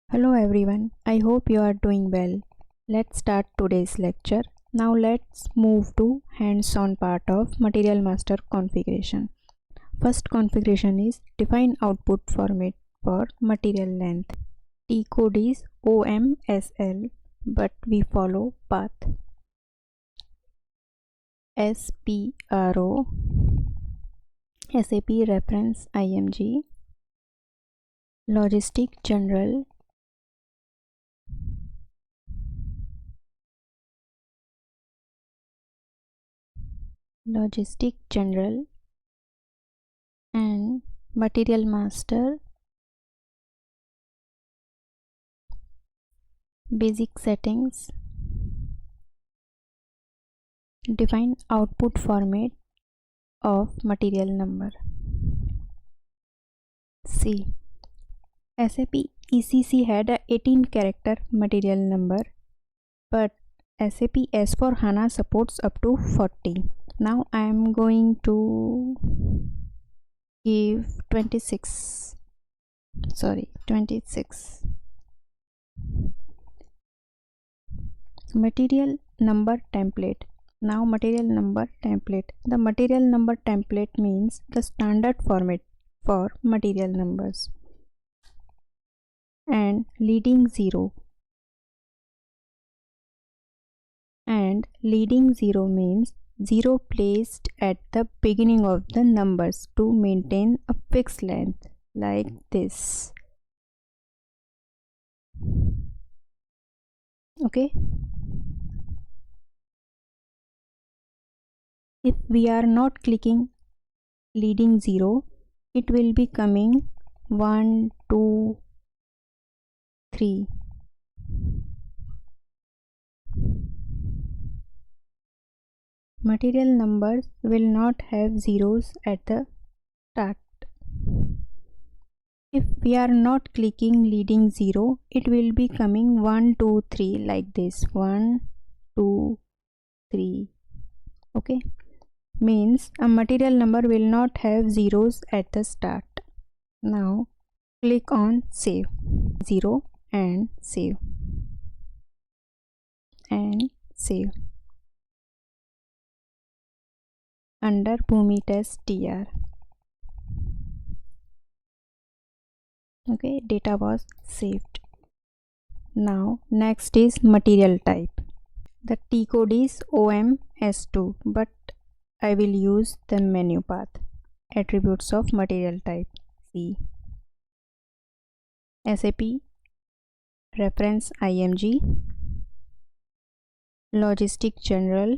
Hello everyone, I hope you are doing well. Let's start today's lecture. Now let's move to hands-on part of Material Master configuration. First configuration is define output format for material length. T code is OMSL, but we follow path SPRO, SAP reference IMG, Logistic General, and Material Master basic settings. Define output format of material number. C. SAP ECC had a 18 character material number, but SAP S/4HANA supports up to 40. Now I am going to give 26. Material number template. Now material number template. The material number template means the standard format for material numbers. And leading zero means zero placed at the beginning of the numbers to maintain a fixed length like this. Okay, if we are not clicking leading zero, it will be coming 1 2 3. Material numbers will not have zeros at the start. If we are not clicking leading zero, it will be coming 1 2 3 like this. 1 2 3. Okay, means a material number will not have zeros at the start. Now click on save 0 and save under Bhumi Test TR. Okay, data was saved. Now next is material type. The T code is OMS2, but I will use the menu path. Attributes of material type. C. SAP reference IMG, Logistic General,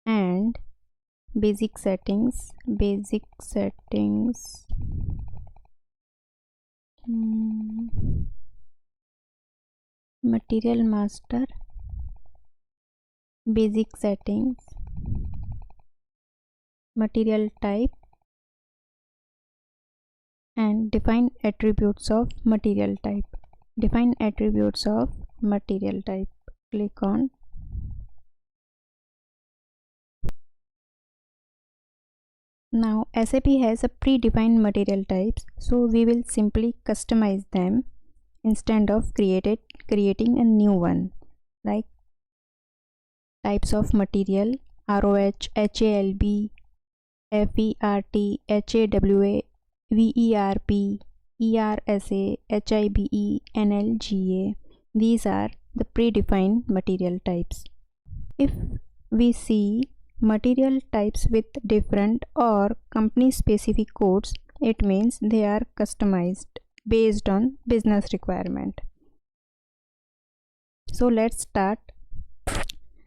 and basic settings. Material Master basic settings, material type, and define attributes of material type. Define attributes of material type. Click on now. SAP has a predefined material types, so we will simply customize them instead of creating a new one, like types of material: ROH, HALB, FERT, HAWA, VERP, ERSA, HIBE, NLGA. These are the predefined material types. If we see material types with different or company specific codes, it means they are customized based on business requirement. So let's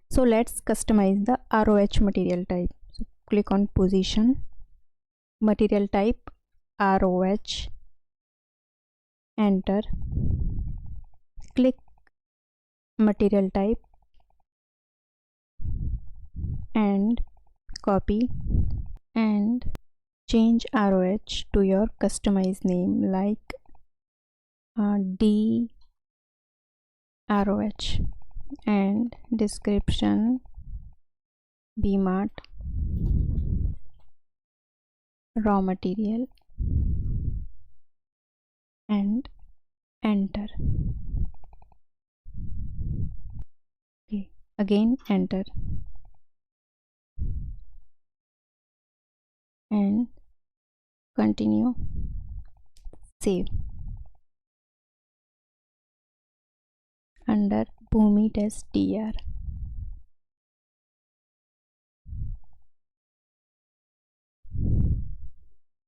customize the ROH material type. So click on position, material type ROH, enter, click material type and copy and change ROH to your customized name like D ROH, and description BMAT raw material and enter. Okay, again enter and continue, save. Under Bhumi Test TR.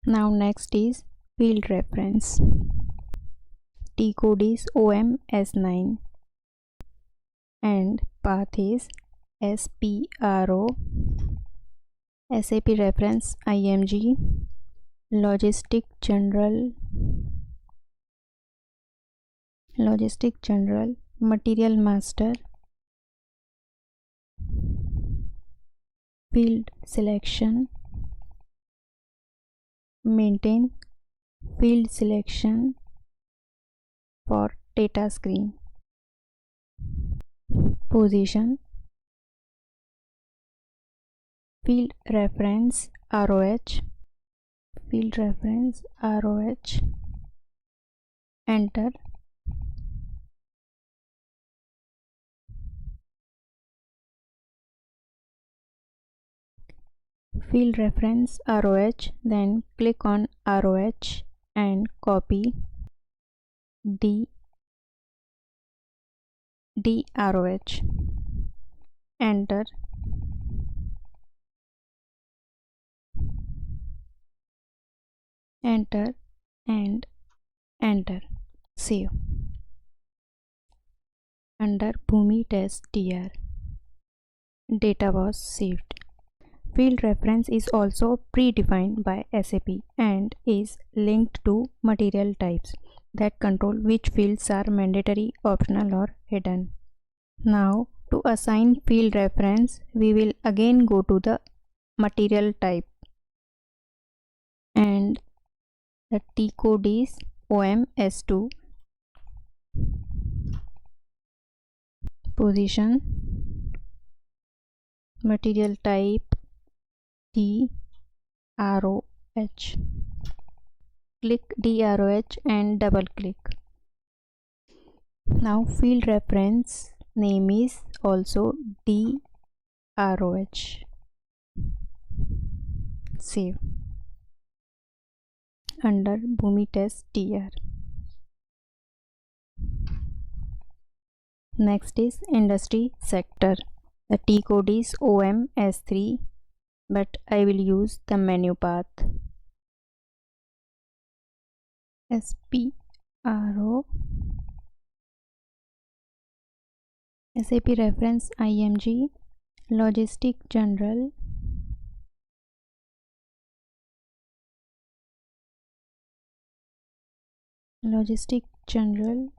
Now next is field reference. T code is OMS9 and path is SPRO. SAP reference IMG, Logistic General, Material Master, field selection, maintain field selection for data screen, position, field reference ROH, enter. Field reference ROH, then click on ROH and copy DROH, enter. Enter and enter, save. Under Bhumi Test TR, data was saved. Field reference is also predefined by SAP and is linked to material types that control which fields are mandatory, optional or hidden. Now to assign field reference, we will again go to the material type and the T code is OMS2. Position, material type DROH. Click DROH and double click. Now field reference name is also DROH. Save. Under Bhumi Test TR. Next is industry sector. The T code is OMS3, but I will use the menu path. SPRO, SAP reference IMG, Logistic General,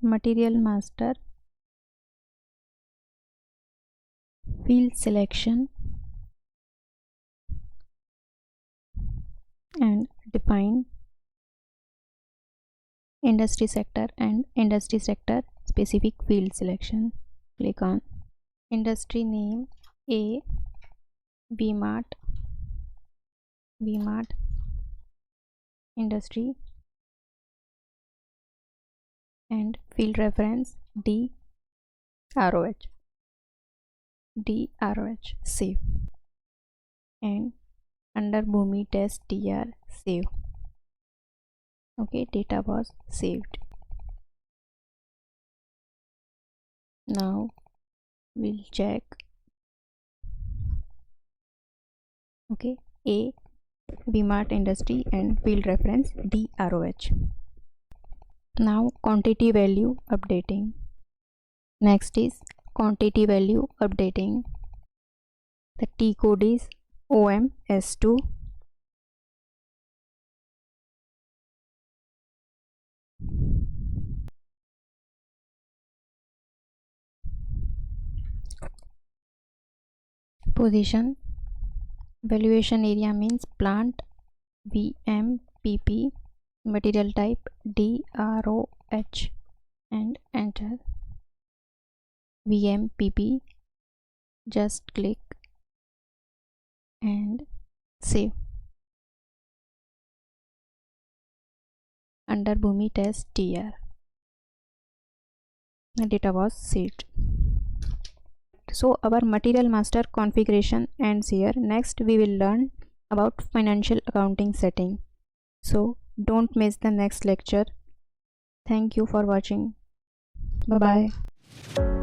Material Master, field selection and define industry sector and industry sector specific field selection. Click on industry name A, VMart industry and field reference DROH. Save. And under Bhumi Test TR, save. Okay, data was saved. Now we'll check. Okay, A, VMart industry and field reference DROH. Now quantity value updating. Next is quantity value updating. The T code is OMS2. Position, valuation area means plant, VMPP, material type DROH and enter. VMPP, just click and save. under Bhumi test TR. The data was saved. So our material master configuration ends here. Next we will learn about financial accounting setting. So don't miss the next lecture. Thank you for watching. Bye bye.